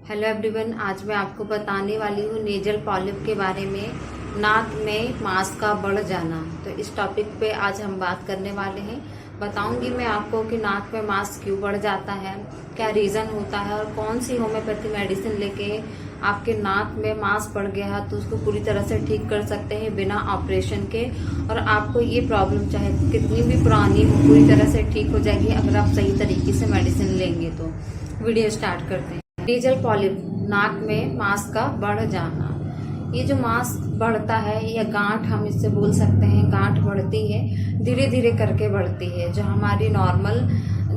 Hello everyone, आज मैं आपको बताने वाली हूँ नेजल पॉलिप के बारे में। नाक में मांस का बढ़ जाना, तो इस टॉपिक पे आज हम बात करने वाले हैं। बताऊंगी मैं आपको कि नाक में मांस क्यों बढ़ जाता है, क्या रीज़न होता है और कौन सी होम्योपैथी मेडिसिन लेके आपके नाक में मांस बढ़ गया है तो उसको पूरी तरह से ठीक कर सकते हैं बिना ऑपरेशन के। और आपको ये प्रॉब्लम चाहे कितनी भी पुरानी हो पूरी तरह से ठीक हो जाएगी अगर आप सही तरीके से मेडिसिन लेंगे। तो वीडियो स्टार्ट करते हैं। नेजल पॉलिप, नाक में मांस का बढ़ जाना। ये जो मांस बढ़ता है या गांठ हम इससे बोल सकते हैं, गांठ बढ़ती है, धीरे धीरे करके बढ़ती है। जो हमारी नॉर्मल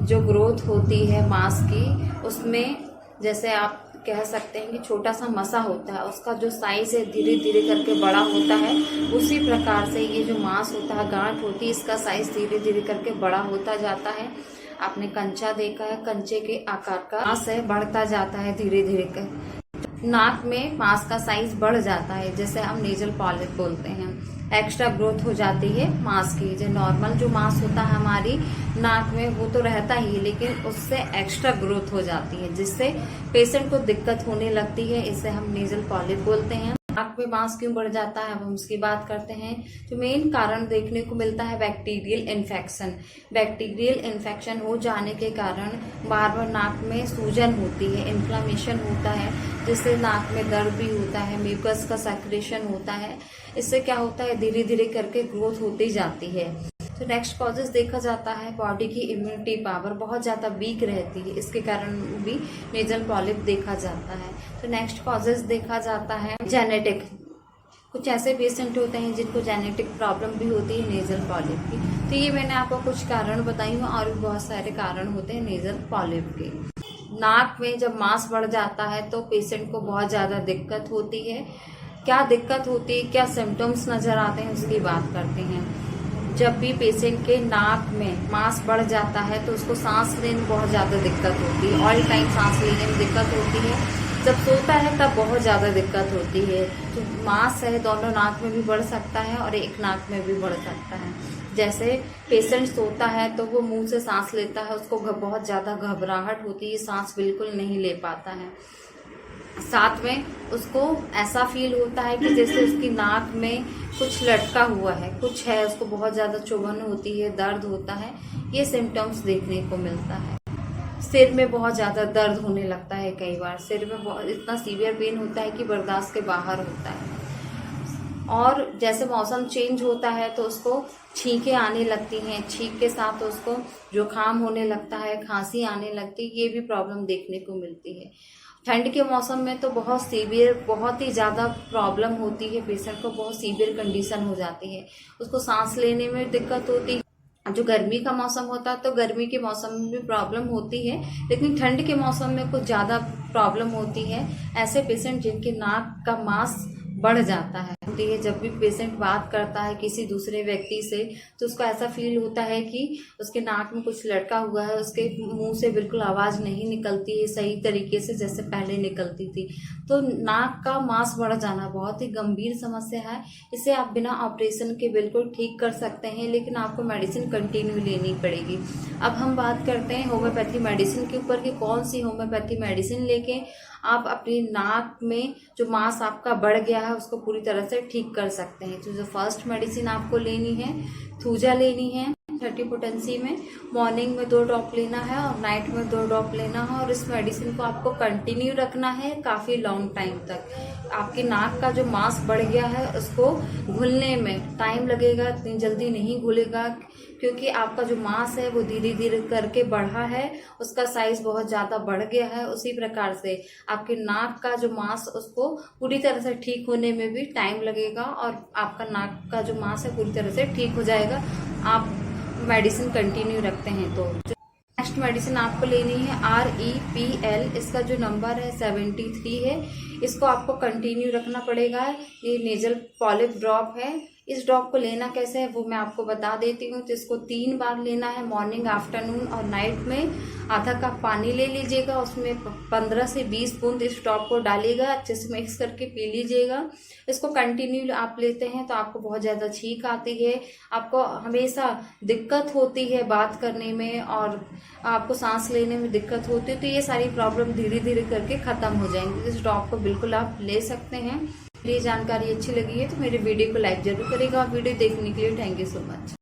जो ग्रोथ होती है मांस की, उसमें जैसे आप कह सकते हैं कि छोटा सा मसा होता है, उसका जो साइज है धीरे धीरे करके बड़ा होता है। उसी प्रकार से ये जो मांस होता है, गांठ होती है, इसका साइज धीरे धीरे करके बड़ा होता जाता है। आपने कंचा देखा है, कंचे के आकार का मांस है, बढ़ता जाता है धीरे धीरे कर। नाक में मांस का साइज बढ़ जाता है, जैसे हम नेजल पॉलिप बोलते हैं। एक्स्ट्रा ग्रोथ हो जाती है मांस की। जो नॉर्मल जो मांस होता है हमारी नाक में वो तो रहता ही, लेकिन उससे एक्स्ट्रा ग्रोथ हो जाती है, जिससे पेशेंट को दिक्कत होने लगती है। इसे हम नेजल पॉलिप बोलते हैं। नाक में मांस क्यों बढ़ जाता है, अब हम उसकी बात करते हैं। जो मेन कारण देखने को मिलता है बैक्टीरियल इन्फेक्शन। बैक्टीरियल इन्फेक्शन हो जाने के कारण बार बार नाक में सूजन होती है, इन्फ्लामेशन होता है, जिससे नाक में दर्द भी होता है, म्यूकस का सेक्रेशन होता है। इससे क्या होता है, धीरे धीरे करके ग्रोथ होती जाती है। तो नेक्स्ट कॉजेज देखा जाता है, बॉडी की इम्यूनिटी पावर बहुत ज़्यादा वीक रहती है, इसके कारण भी नेजल पॉलिप देखा जाता है। तो नेक्स्ट कॉजेज देखा जाता है जेनेटिक। कुछ ऐसे पेशेंट होते हैं जिनको जेनेटिक प्रॉब्लम भी होती है नेजल पॉलिप की। तो ये मैंने आपको कुछ कारण बताई हूँ, और भी बहुत सारे कारण होते हैं नेजल पॉलिप के। नाक में जब मांस बढ़ जाता है तो पेशेंट को बहुत ज़्यादा दिक्कत होती है। क्या दिक्कत होती है, क्या सिम्टम्स नजर आते हैं, उसकी बात करते हैं। जब भी पेशेंट के नाक में मांस बढ़ जाता है तो उसको सांस लेने में बहुत ज़्यादा दिक्कत होती है, ऑल टाइम सांस लेने में दिक्कत होती है। जब सोता है तब बहुत ज़्यादा दिक्कत होती है। तो मांस है दोनों नाक में भी बढ़ सकता है और एक नाक में भी बढ़ सकता है। जैसे पेशेंट सोता है तो वो मुंह से सांस लेता है, उसको बहुत ज़्यादा घबराहट होती है, सांस बिल्कुल नहीं ले पाता है। साथ में उसको ऐसा फील होता है कि जैसे उसकी नाक में कुछ लटका हुआ है, कुछ है, उसको बहुत ज़्यादा चुभन होती है, दर्द होता है। ये सिम्टम्स देखने को मिलता है। सिर में बहुत ज़्यादा दर्द होने लगता है, कई बार सिर में बहुत इतना सीवियर पेन होता है कि बर्दाश्त के बाहर होता है। और जैसे मौसम चेंज होता है तो उसको छींकें आने लगती हैं, छींक के साथ उसको जुकाम होने लगता है, खांसी आने लगती है। ये भी प्रॉब्लम देखने को मिलती है। ठंड के मौसम में तो बहुत सीवियर, बहुत ही ज़्यादा प्रॉब्लम होती है, पेशेंट को बहुत सीवियर कंडीशन हो जाती है, उसको सांस लेने में दिक्कत होती है। जो गर्मी का मौसम होता है तो गर्मी के मौसम में भी प्रॉब्लम होती है, लेकिन ठंड के मौसम में कुछ ज़्यादा प्रॉब्लम होती है। ऐसे पेशेंट जिनके नाक का मांस बढ़ जाता है। जब भी पेशेंट बात करता है किसी दूसरे व्यक्ति से तो उसको ऐसा फील होता है कि उसके नाक में कुछ लटका हुआ है, उसके मुंह से बिल्कुल आवाज़ नहीं निकलती है सही तरीके से जैसे पहले निकलती थी। तो नाक का मांस बढ़ जाना बहुत ही गंभीर समस्या है। इसे आप बिना ऑपरेशन के बिल्कुल ठीक कर सकते हैं, लेकिन आपको मेडिसिन कंटिन्यू लेनी पड़ेगी। अब हम बात करते हैं होम्योपैथी मेडिसिन के ऊपर कि कौन सी होम्योपैथी मेडिसिन लेके आप अपनी नाक में जो मांस आपका बढ़ गया है उसको पूरी तरह से ठीक कर सकते हैं। तो जो फर्स्ट मेडिसिन आपको लेनी है, थूजा लेनी है 30 पोटेंसी में। मॉर्निंग में 2 ड्रॉप लेना है और नाइट में 2 ड्रॉप लेना है, और इस मेडिसिन को आपको कंटिन्यू रखना है काफ़ी लॉन्ग टाइम तक। आपकी नाक का जो मांस बढ़ गया है उसको घुलने में टाइम लगेगा, इतनी जल्दी नहीं घुलेगा, क्योंकि आपका जो मांस है वो धीरे धीरे करके बढ़ा है, उसका साइज बहुत ज़्यादा बढ़ गया है। उसी प्रकार से आपके नाक का जो मांस उसको पूरी तरह से ठीक होने में भी टाइम लगेगा, और आपका नाक का जो मांस है पूरी तरह से ठीक हो जाएगा आप मेडिसिन कंटिन्यू रखते हैं। तो नेक्स्ट मेडिसिन आपको लेनी है REPL। इसका जो नंबर है 73 है। इसको आपको कंटिन्यू रखना पड़ेगा। ये नेजल पॉलिप ड्रॉप है, इस ड्रॉप को लेना कैसे है वो मैं आपको बता देती हूँ। तो इसको 3 बार लेना है, मॉर्निंग, आफ्टरनून और नाइट में। आधा कप पानी ले लीजिएगा, उसमें 15 से 20 बूंद इस ड्रॉप को डालिएगा, अच्छे से मिक्स करके पी लीजिएगा। इसको कंटिन्यू आप लेते हैं तो आपको बहुत ज़्यादा छींक आती है, आपको हमेशा दिक्कत होती है बात करने में और आपको सांस लेने में दिक्कत होती है, तो ये सारी प्रॉब्लम धीरे धीरे करके ख़त्म हो जाएंगी। इस ड्रॉप को बिल्कुल आप ले सकते हैं। मेरी जानकारी अच्छी लगी है तो मेरे वीडियो को लाइक जरूर करेगा। वीडियो देखने के लिए थैंक यू सो मच।